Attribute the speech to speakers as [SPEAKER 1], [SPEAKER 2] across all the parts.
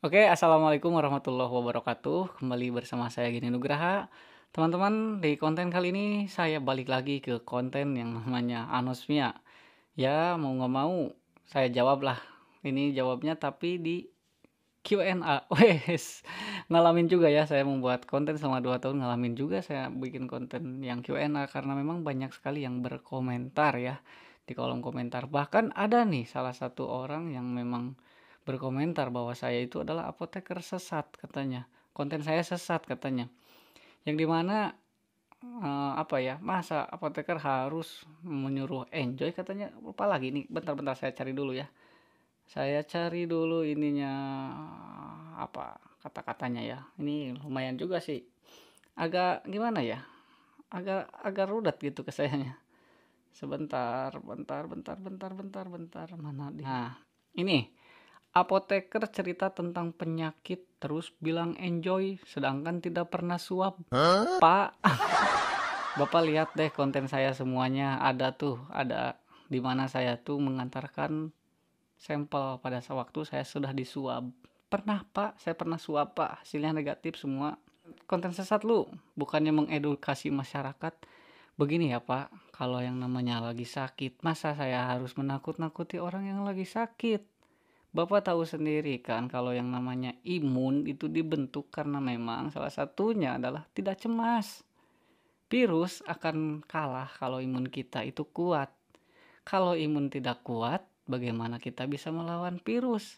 [SPEAKER 1] Oke, assalamualaikum warahmatullahi wabarakatuh. Kembali bersama saya Geni Nugraha. Teman-teman, di konten kali ini saya balik lagi ke konten yang namanya anosmia. Ya, mau nggak mau, saya jawab lah. Ini jawabnya tapi di Q&A. Wes, ngalamin juga ya saya membuat konten selama 2 tahun, ngalamin juga saya bikin konten yang Q&A karena memang banyak sekali yang berkomentar ya di kolom komentar. Bahkan ada nih salah satu orang yang memang berkomentar bahwa saya itu adalah apoteker sesat katanya. Konten saya sesat katanya. Yang dimana apa ya, masa apoteker harus menyuruh enjoy katanya. Lupa lagi nih, bentar-bentar saya cari dulu ya. Saya cari dulu ininya, apa kata-katanya ya. Ini lumayan juga sih. Agak gimana ya? Agak agak rudet gitu ke sayanya. Sebentar, bentar. Mana dia? Nah, ini apoteker cerita tentang penyakit terus bilang enjoy sedangkan tidak pernah suap. Pak, Bapak lihat deh konten saya semuanya ada tuh, ada di mana saya tuh mengantarkan sampel pada waktu saya sudah disuap. Pernah Pak, saya pernah suap Pak, hasilnya negatif semua. Konten sesat lu, bukannya mengedukasi masyarakat. Begini ya Pak, kalau yang namanya lagi sakit, masa saya harus menakut-nakuti orang yang lagi sakit? Bapak tahu sendiri kan kalau yang namanya imun itu dibentuk karena memang salah satunya adalah tidak cemas. Virus akan kalah kalau imun kita itu kuat. Kalau imun tidak kuat, bagaimana kita bisa melawan virus?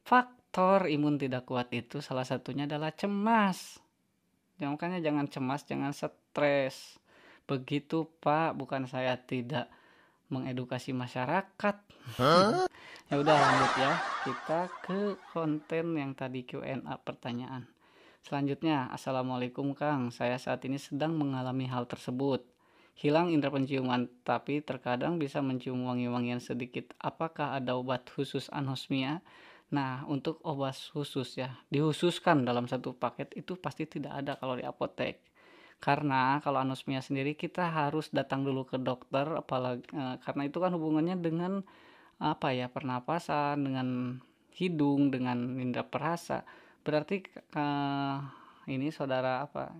[SPEAKER 1] Faktor imun tidak kuat itu salah satunya adalah cemas. Ya, makanya jangan cemas, jangan stres. Begitu Pak, bukan saya tidak mengedukasi masyarakat. Ya udah lanjut ya. Kita ke konten yang tadi Q&A pertanyaan. Selanjutnya, Assalamualaikum Kang. Saya saat ini sedang mengalami hal tersebut. Hilang indera penciuman, tapi terkadang bisa mencium wangi-wangian sedikit. Apakah ada obat khusus anosmia? Nah, untuk obat khusus ya, dihususkan dalam satu paket itu pasti tidak ada kalau di apotek. Karena kalau anosmia sendiri kita harus datang dulu ke dokter, apalagi karena itu kan hubungannya dengan apa ya, pernapasan, dengan hidung, dengan indera perasa. Berarti ini saudara apa?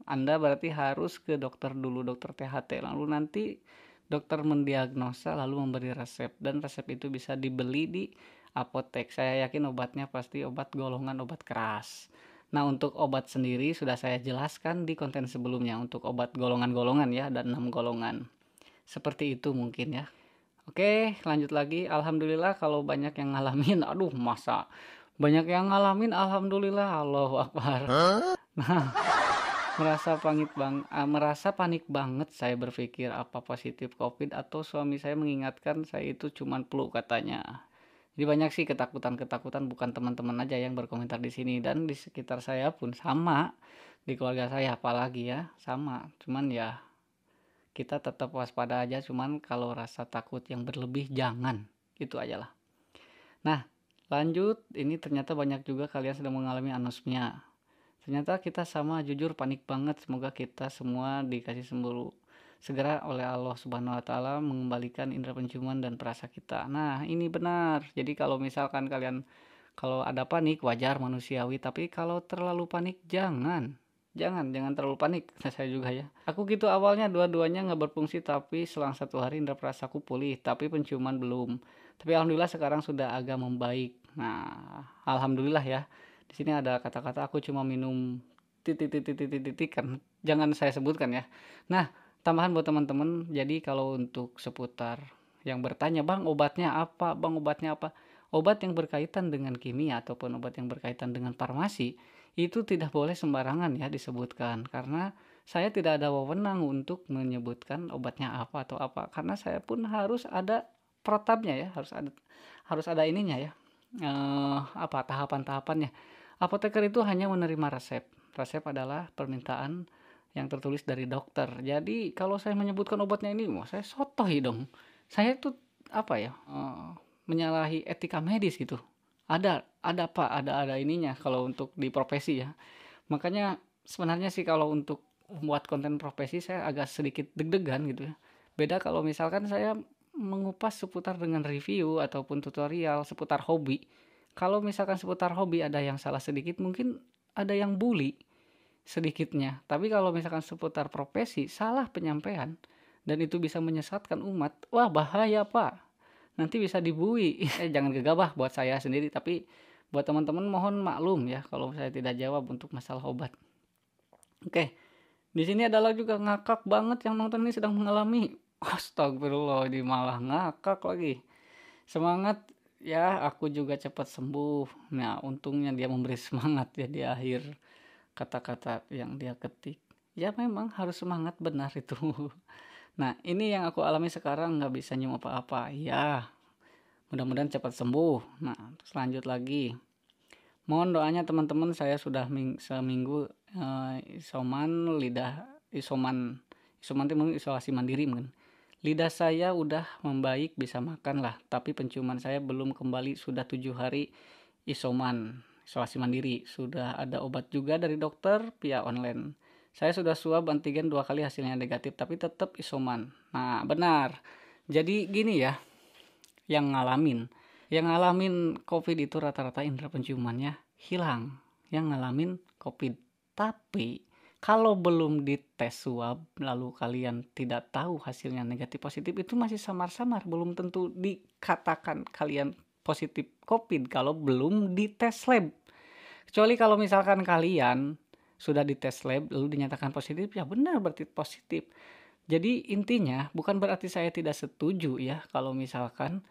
[SPEAKER 1] Anda berarti harus ke dokter dulu, dokter THT. Lalu nanti dokter mendiagnosa lalu memberi resep dan resep itu bisa dibeli di apotek. Saya yakin obatnya pasti obat golongan obat keras. Nah, untuk obat sendiri sudah saya jelaskan di konten sebelumnya untuk obat golongan-golongan ya, ada 6 golongan. Seperti itu mungkin ya. Oke, lanjut lagi. Alhamdulillah kalau banyak yang ngalamin, aduh masa banyak yang ngalamin, alhamdulillah, Allahu Akbar. Nah, merasa panik banget saya berpikir apa positif COVID atau suami saya mengingatkan saya itu cuman flu katanya. Jadi banyak sih ketakutan-ketakutan, bukan teman-teman aja yang berkomentar di sini dan di sekitar saya pun sama, di keluarga saya apalagi ya, sama. Cuman ya kita tetap waspada aja, cuman kalau rasa takut yang berlebih jangan, itu aja lah. Nah, lanjut, ini ternyata banyak juga kalian sedang mengalami anosmia. Ternyata kita sama, jujur panik banget. Semoga kita semua dikasih sembuh segera oleh Allah Subhanahu wa taala, mengembalikan indera penciuman dan perasa kita. Nah, ini benar. Jadi kalau misalkan kalian kalau ada panik wajar, manusiawi, tapi kalau terlalu panik jangan. Jangan terlalu panik. Saya juga ya. Aku gitu awalnya dua-duanya nggak berfungsi, tapi selang 1 hari indera perasaku pulih, tapi penciuman belum. Tapi alhamdulillah sekarang sudah agak membaik. Nah, alhamdulillah ya. Di sini ada kata-kata aku cuma minum titik kan. Jangan saya sebutkan ya. Nah, tambahan buat teman-teman. Jadi kalau untuk seputar yang bertanya, "Bang, obatnya apa? Bang, obatnya apa?" Obat yang berkaitan dengan kimia ataupun obat yang berkaitan dengan farmasi itu tidak boleh sembarangan ya disebutkan karena saya tidak ada wewenang untuk menyebutkan obatnya apa atau apa karena saya pun harus ada protapnya ya, harus ada ininya ya. Apa tahapan-tahapannya. Apoteker itu hanya menerima resep. Resep adalah permintaan yang tertulis dari dokter. Jadi kalau saya menyebutkan obatnya ini, wah saya sotoy dong. Saya itu apa ya, menyalahi etika medis gitu. Ada Pak, ada ininya kalau untuk di profesi ya. Makanya sebenarnya sih kalau untuk membuat konten profesi saya agak sedikit deg-degan gitu ya. Beda kalau misalkan saya mengupas seputar dengan review ataupun tutorial seputar hobi. Kalau misalkan seputar hobi ada yang salah sedikit mungkin ada yang bully sedikitnya, tapi kalau misalkan seputar profesi salah penyampaian dan itu bisa menyesatkan umat, wah bahaya, Pak. Nanti bisa dibully. Jangan gegabah buat saya sendiri, tapi buat teman-teman mohon maklum ya kalau saya tidak jawab untuk masalah obat. Oke, di sini adalah juga ngakak banget yang nonton ini sedang mengalami. Astagfirullah, ini malah ngakak lagi. Semangat ya, aku juga cepat sembuh. Nah, untungnya dia memberi semangat ya di akhir kata-kata yang dia ketik. Ya memang harus semangat, benar itu. Nah, ini yang aku alami sekarang, nggak bisa nyium apa-apa. Ya, mudah-mudahan cepat sembuh. Nah, terus lanjut lagi. Mohon doanya teman-teman, saya sudah seminggu isoman lidah, isoman itu mungkin isolasi mandiri mungkin. Lidah saya udah membaik, bisa makan lah, tapi penciuman saya belum kembali, sudah 7 hari isolasi mandiri. Sudah ada obat juga dari dokter via online. Saya sudah swab antigen 2 kali, hasilnya negatif, tapi tetap isoman. Nah, benar. Jadi gini ya, yang ngalamin COVID itu rata-rata indera penciumannya hilang. Yang ngalamin COVID. Tapi kalau belum dites swab lalu kalian tidak tahu hasilnya negatif positif, itu masih samar-samar, belum tentu dikatakan kalian positif COVID kalau belum dites lab. Kecuali kalau misalkan kalian sudah dites lab lalu dinyatakan positif, ya benar berarti positif. Jadi intinya bukan berarti saya tidak setuju ya kalau misalkan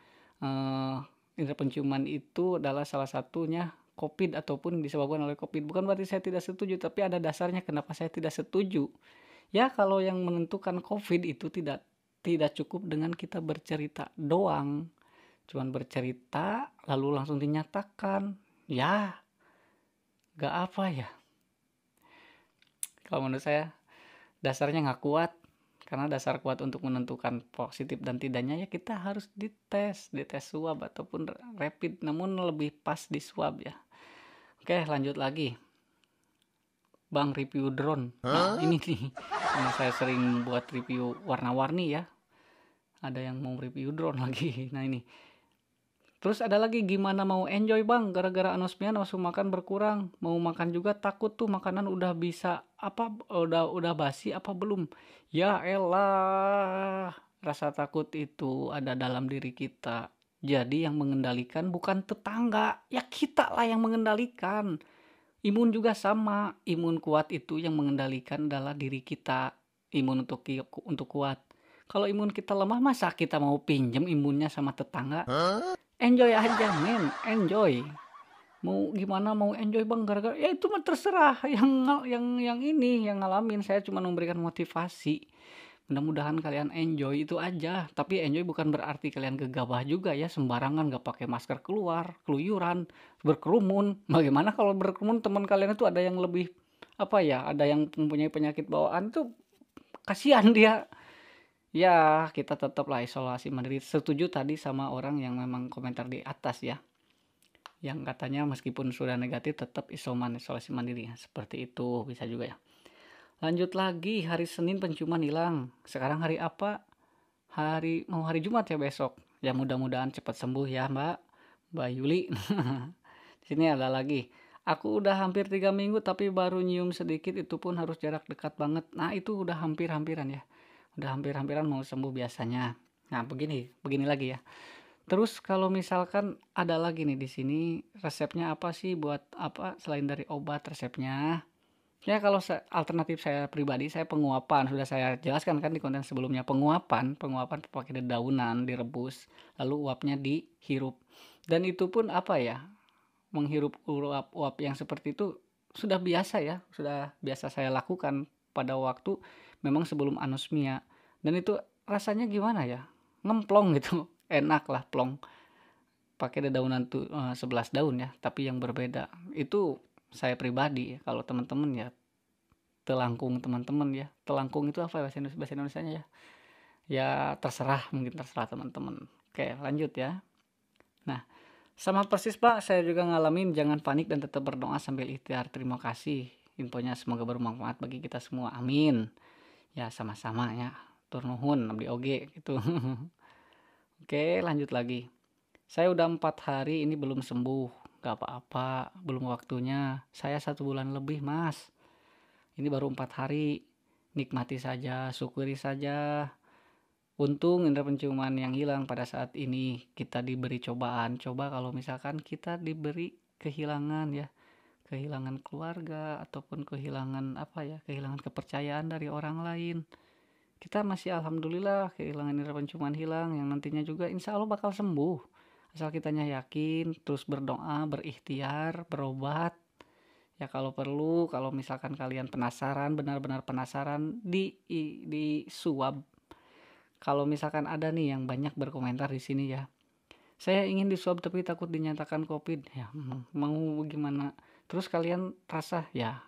[SPEAKER 1] indera penciuman itu adalah salah satunya COVID ataupun disebabkan oleh COVID. Bukan berarti saya tidak setuju, tapi ada dasarnya kenapa saya tidak setuju. Ya, kalau yang menentukan COVID itu tidak cukup dengan kita bercerita doang. Cuman bercerita lalu langsung dinyatakan. Ya, gak apa ya. Kalau menurut saya dasarnya nggak kuat. Karena dasar kuat untuk menentukan positif dan tidaknya ya kita harus dites swab ataupun rapid, namun lebih pas di swab ya. Oke, lanjut lagi. Bang, review drone. Nah, ini nih. Karena saya sering buat review warna-warni ya. Ada yang mau review drone lagi. Nah, ini. Terus ada lagi, gimana mau enjoy bang gara-gara anosmia nafsu makan berkurang, mau makan juga takut tuh makanan udah bisa apa udah basi apa belum. Ya elah, rasa takut itu ada dalam diri kita, jadi yang mengendalikan bukan tetangga, ya kita lah yang mengendalikan. Imun juga sama, imun kuat itu yang mengendalikan adalah diri kita, imun untuk kuat. Kalau imun kita lemah, masa kita mau pinjem imunnya sama tetangga? Enjoy aja men, enjoy. Mau gimana mau enjoy bang gara-gara ya itu mah terserah yang ini yang ngalamin, saya cuma memberikan motivasi. Mudah-mudahan kalian enjoy itu aja, tapi enjoy bukan berarti kalian gegabah juga ya, sembarangan gak pakai masker keluar, keluyuran, berkerumun. Bagaimana kalau berkerumun teman kalian itu ada yang lebih apa ya, ada yang mempunyai penyakit bawaan tuh, kasihan dia. Ya, kita tetaplah isolasi mandiri. Setuju tadi sama orang yang memang komentar di atas ya. Yang katanya meskipun sudah negatif tetap isolasi mandiri. Seperti itu bisa juga ya. Lanjut lagi, hari Senin penciuman hilang. Sekarang hari apa? Mau hari Jumat ya besok. Ya mudah-mudahan cepat sembuh ya, Mbak Yuli. Di sini ada lagi. Aku udah hampir 3 minggu tapi baru nyium sedikit, itu pun harus jarak dekat banget. Nah, itu udah hampir-hampiran ya. Udah hampir-hampiran mau sembuh biasanya. Nah, begini lagi ya. Terus kalau misalkan ada lagi nih di sini, resepnya apa sih buat apa selain dari obat, resepnya? Ya kalau alternatif saya pribadi, saya penguapan, sudah saya jelaskan kan di konten sebelumnya. Penguapan pakai dedaunan, direbus, lalu uapnya dihirup. Dan itu pun apa ya? Menghirup uap yang seperti itu sudah biasa ya, sudah biasa saya lakukan pada waktu memang sebelum anosmia. Dan itu rasanya gimana ya? Ngemplong gitu. Enak lah plong. Pakai dedaunan tuh 11 daun ya, tapi yang berbeda. Itu saya pribadi ya. Kalau teman-teman ya telangkung teman-teman ya. Telangkung itu apa bahasa Indonesianya ya? Ya terserah, mungkin terserah teman-teman. Oke, lanjut ya. Nah, sama persis Pak, saya juga ngalamin. Jangan panik dan tetap berdoa sambil ikhtiar. Terima kasih infonya, semoga bermanfaat bagi kita semua. Amin. Ya sama-sama ya. Tur nuhun abdi oge gitu. Oke, lanjut lagi. Saya udah 4 hari ini belum sembuh. gak apa-apa, belum waktunya. Saya 1 bulan lebih, Mas. Ini baru 4 hari. Nikmati saja, syukuri saja. Untung indera penciuman yang hilang pada saat ini kita diberi cobaan. Coba kalau misalkan kita diberi kehilangan ya, kehilangan keluarga ataupun kehilangan kehilangan kepercayaan dari orang lain. Kita masih alhamdulillah kehilangan indera penciuman hilang yang nantinya juga insya Allah bakal sembuh. Asal kitanya yakin, terus berdoa, berikhtiar, berobat. Ya kalau perlu, kalau misalkan kalian penasaran, benar-benar penasaran, di swab. Kalau misalkan ada nih yang banyak berkomentar di sini ya, saya ingin di swab tapi takut dinyatakan COVID. Ya mau gimana? Terus kalian rasa ya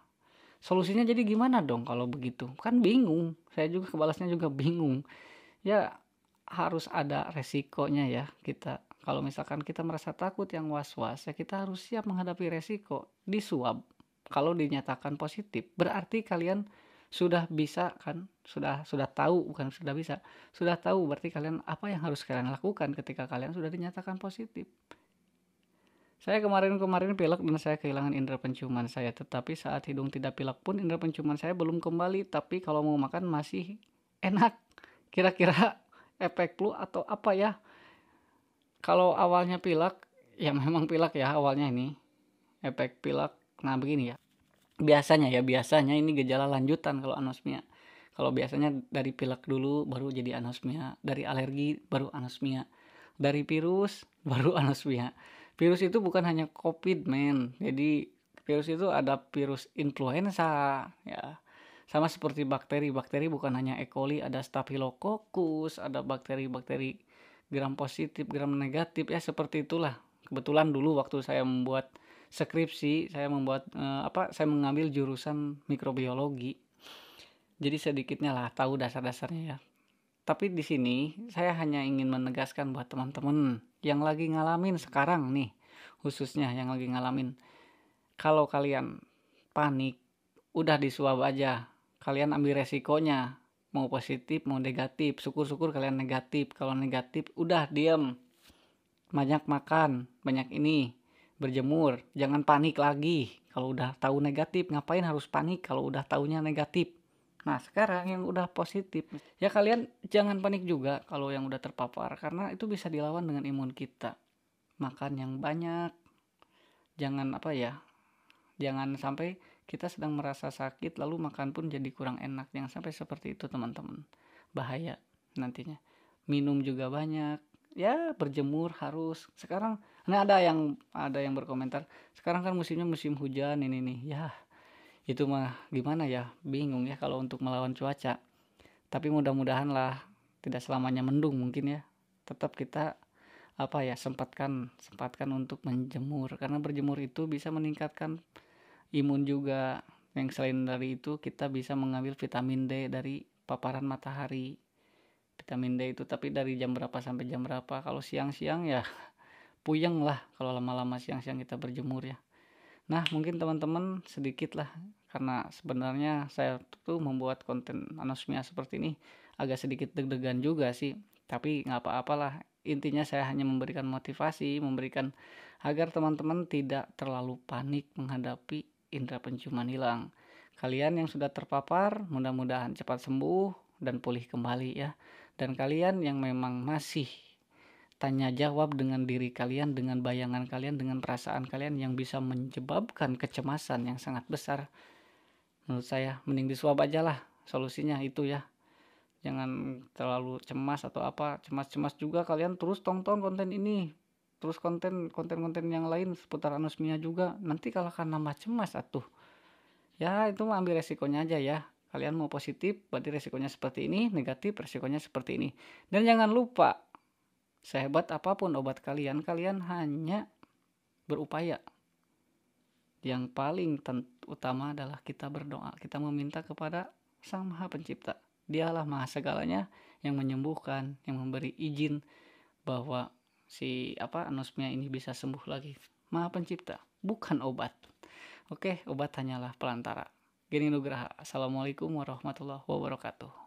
[SPEAKER 1] solusinya jadi gimana dong kalau begitu? Kan bingung. Saya juga kebalasnya juga bingung. Ya harus ada resikonya ya kita. Kalau misalkan kita merasa takut yang was-was, ya kita harus siap menghadapi resiko. Di swab, kalau dinyatakan positif, berarti kalian sudah bisa kan, sudah tahu, bukan sudah bisa, sudah tahu berarti kalian apa yang harus kalian lakukan ketika kalian sudah dinyatakan positif. Saya kemarin pilek dan saya kehilangan indera penciuman saya, tetapi saat hidung tidak pilek pun indera penciuman saya belum kembali, tapi kalau mau makan masih enak. Kira-kira efek flu atau apa ya? Kalau awalnya pilek, ya memang pilek ya awalnya ini. Efek pilek. Nah, begini ya. Biasanya ini gejala lanjutan kalau anosmia. Kalau biasanya dari pilek dulu baru jadi anosmia, dari alergi baru anosmia, dari virus baru anosmia. Virus itu bukan hanya COVID, men. Jadi virus itu ada virus influenza, ya. Sama seperti bakteri. Bakteri bukan hanya E. coli, ada Staphylococcus, ada bakteri-bakteri gram positif, gram negatif, ya seperti itulah. Kebetulan dulu waktu saya membuat skripsi, saya mengambil jurusan mikrobiologi. Jadi sedikitnya lah tahu dasar-dasarnya ya. Tapi di sini saya hanya ingin menegaskan buat teman-teman yang lagi ngalamin sekarang nih, khususnya yang lagi ngalamin. Kalau kalian panik, udah disuap aja. Kalian ambil resikonya. Mau positif, mau negatif. Syukur-syukur kalian negatif. Kalau negatif, udah diam. Banyak makan, banyak ini. Berjemur, jangan panik lagi. Kalau udah tahu negatif, ngapain harus panik kalau udah tahunya negatif? Nah, sekarang yang udah positif, ya kalian jangan panik juga kalau yang udah terpapar, karena itu bisa dilawan dengan imun kita. Makan yang banyak, jangan jangan sampai kita sedang merasa sakit lalu makan pun jadi kurang enak. Jangan sampai seperti itu teman-teman, bahaya nantinya. Minum juga banyak, ya berjemur harus. Sekarang, nah ada yang berkomentar, sekarang kan musimnya musim hujan ini nih, ya itu mah gimana ya, bingung ya kalau untuk melawan cuaca. Tapi mudah-mudahan lah tidak selamanya mendung mungkin ya. Tetap kita sempatkan untuk menjemur, karena berjemur itu bisa meningkatkan imun juga. Yang selain dari itu kita bisa mengambil vitamin D dari paparan matahari. Vitamin D itu tapi dari jam berapa sampai jam berapa? Kalau siang-siang ya puyeng lah kalau lama-lama siang-siang kita berjemur ya. Nah, mungkin teman-teman sedikit lah, karena sebenarnya saya tuh membuat konten anosmia seperti ini agak sedikit deg-degan juga sih. Tapi nggak apa-apalah, intinya saya hanya memberikan motivasi, memberikan agar teman-teman tidak terlalu panik menghadapi indera penciuman hilang. Kalian yang sudah terpapar, mudah-mudahan cepat sembuh dan pulih kembali ya. Dan kalian yang memang masih tanya jawab dengan diri kalian, dengan bayangan kalian, dengan perasaan kalian yang bisa menyebabkan kecemasan yang sangat besar, menurut saya mending disuap aja lah, solusinya itu ya. Jangan terlalu cemas atau cemas juga kalian terus tonton konten ini, terus konten yang lain seputar anosmia juga, nanti kalau kan nambah cemas atuh. Ya itu ambil resikonya aja ya. Kalian mau positif berarti resikonya seperti ini, negatif resikonya seperti ini. Dan jangan lupa, sehebat apapun obat kalian, kalian hanya berupaya. Yang paling utama adalah kita berdoa, kita meminta kepada Sang Maha Pencipta. Dialah Maha Segalanya yang menyembuhkan, yang memberi izin bahwa anosmia ini bisa sembuh lagi. Maha Pencipta, bukan obat. Oke, obat hanyalah pelantara. Geni Nugraha. Assalamualaikum warahmatullahi wabarakatuh.